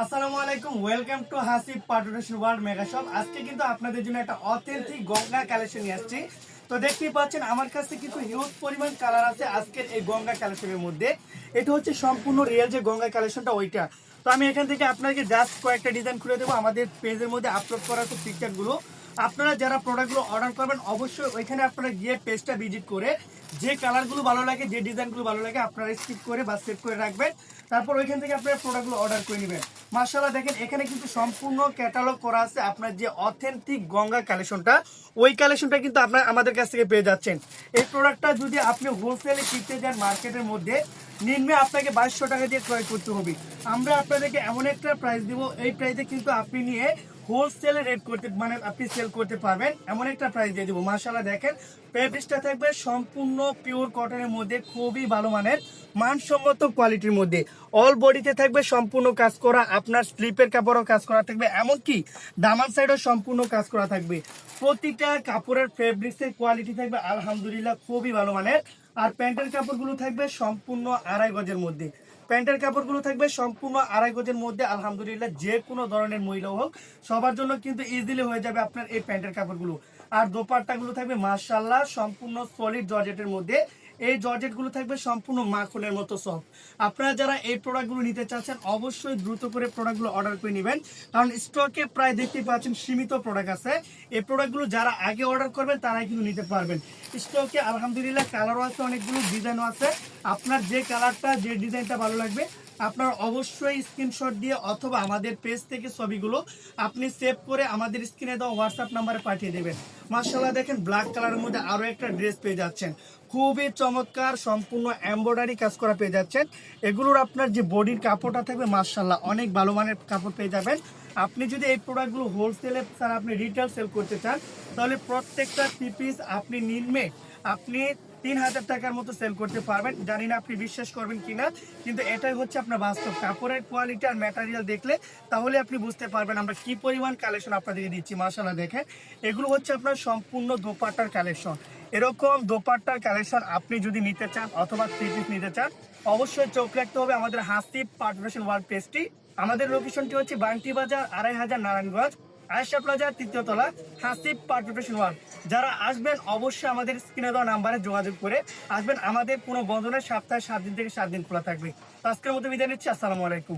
আসসালামু আলাইকুম, welcome to Hasib partnership world mega shop. আজকে কিন্তু আপনাদের জন্য একটা অথেন্টিক গঙ্গা কালেকশন নিয়ে আসছি। তো দেখতেই পাচ্ছেন আমার কাছে কিন্তু হিউজ পরিমাণ কালার আছে আজকের এই গঙ্গা কালেকশনের মধ্যে। এটা হচ্ছে সম্পূর্ণ রিয়েল যে গঙ্গা কালেকশনটা ওইটা। তো আমি এখান থেকে আপনাকে জাস্ট কয়েকটা ডিজাইন খুলে দেবো। আমাদের পেজের মধ্যে আপলোড করা আছে পিকচারগুলো। আপনারা যারা প্রোডাক্টগুলো অর্ডার করবেন অবশ্যই ওইখানে আপনারা গিয়ে পেজটা ভিজিট করে যে কালারগুলো ভালো লাগে, যে ডিজাইনগুলো ভালো লাগে আপনারা স্কিপ করে বা সেভ করে রাখবেন। তারপর ওইখান থেকে আপনারা প্রোডাক্টগুলো অর্ডার করে নেবেন। মাশাআল্লাহ, দেখেন এখানে কিন্তু সম্পূর্ণ ক্যাটালগ করা আছে। আপনার যে অথেন্টিক গঙ্গা কালেকশনটা, ওই কালেকশনটা কিন্তু আপনারা আমাদের কাছ থেকে পেয়ে যাচ্ছেন। এই প্রোডাক্টটা যদি আপনি হোলসেলে কিনতে যান মার্কেটের মধ্যে, নিম্নে আপনাকে 2200 টাকা দিয়ে ক্রয় করতে হবে। আমরা আপনাদেরকে এমন একটা প্রাইস দিব, এই প্রাইসে কিন্তু আপনি নিয়ে হোলসেলে রেট করতে আপনি সেল করতে পারবেন, এমন একটা প্রাইস দিয়ে দেবো। মাশাআল্লাহ, দেখেন ফেব্রিক্সটা থাকবে সম্পূর্ণ পিওর কটনের মধ্যে, খুবই ভালো মানের মানসম্মত কোয়ালিটির মধ্যে। অল বডিতে থাকবে সম্পূর্ণ কাজ করা, আপনার স্লিপের কাপড়ও কাজ করা থাকবে, এমনকি দামান সাইডও সম্পূর্ণ কাজ করা থাকবে। প্রতিটা কাপড়ের ফেব্রিক্সের কোয়ালিটি থাকবে আলহামদুলিল্লাহ খুবই ভালো মানের। আর প্যান্টের কাপড়গুলো থাকবে সম্পূর্ণ 2.5 গজের মধ্যে। প্যান্টের কাপড়গুলো থাকবে সম্পূর্ণ 2.5 গজের মধ্যে। আলহামদুলিল্লাহ যে কোনো ধরনের মহিলা হোক সবার জন্য কিন্তু ইজিলি হয়ে যাবে আপনার এই প্যান্টের কাপড়গুলো। আর দোপাট্টাগুলো থাকবে মাশাআল্লাহ সম্পূর্ণ সলিড জর্জেটের মধ্যে। এই জর্জেটগুলো থাকবে সম্পূর্ণ মাখনের মতো সফট। আপনারা যারা এই প্রোডাক্টগুলো নিতে চাচ্ছেন অবশ্যই দ্রুত করে প্রোডাক্টগুলো অর্ডার করে নেবেন, কারণ স্টকে প্রায় দেখতে পাচ্ছেন সীমিত প্রোডাক্ট আছে। এই প্রোডাক্টগুলো যারা আগে অর্ডার করবেন তারাই কিন্তু নিতে পারবেন। স্টকে আলহামদুলিল্লাহ কালারও আছে, অনেকগুলো ডিজাইনও আছে। আপনার যে কালারটা, যে ডিজাইনটা ভালো লাগবে আপনার অবশ্যই স্ক্রিনশট দিয়ে অথবা আমাদের পেজ থেকে ছবিগুলো আপনি সেভ করে আমাদের স্ক্রিনে দেওয়া হোয়াটসঅ্যাপ নাম্বারে পাঠিয়ে দেবেন। মাশাআল্লাহ, দেখেন ব্ল্যাক কালারের মধ্যে আরো একটা ড্রেস পেয়ে যাচ্ছেন, খুবই চমৎকার সম্পূর্ণ এমব্রয়ডারি কাজ করা পেয়ে যাচ্ছেন। এগুলোর আপনার যে বডির কাপড়টা থাকবে মাশাআল্লাহ অনেক ভালো মানের কাপড় পেয়ে যাবেন। আপনি যদি এই প্রোডাক্টগুলো হোলসেলে স্যার আপনি রিটেল সেল করতে চান, তাহলে প্রত্যেকটা পিস আপনি নিম্নে আপনি 3000 টাকার মতো সেল করতে পারবেন। জানি না আপনি বিশ্বাস করবেন কিনা, কিন্তু এটাই হচ্ছে আপনার বাস্তব। কাপড়ের কোয়ালিটি আর ম্যাটেরিয়াল দেখলে তাহলে আপনি বুঝতে পারবেন আমরা কি পরিমাণ কালেকশন আপনাদেরকে দিচ্ছি। মাশাআল্লাহ, দেখেন এগুলো হচ্ছে আপনার সম্পূর্ণ দোপাট্টার কালেকশন। এরকম দোপাট্টার কালেকশন আপনি যদি নিতে চান অথবা থ্রি পিস নিতে চান, অবশ্যই চোখ রাখতে হবে আমাদের হাসিব পার্টনারশিপ ওয়ার্ল্ড পেজটি। আমাদের লোকেশনটি হচ্ছে বাংটি বাজার 2500 নারায়ণগঞ্জ, আয়েশা প্লাজা 3য় তলা, হাসিব পার্টনারশিপ ওয়ার্ল্ড। যারা আসবেন অবশ্যই আমাদের স্ক্রিনে দেওয়া নাম্বারে যোগাযোগ করে আসবেন। আমাদের কোনো বন্ধনের সপ্তাহে 7 দিন থেকে 7 দিন খোলা থাকবে। তো আজকের মতো বিদায় নিচ্ছি, আসসালামু আলাইকুম।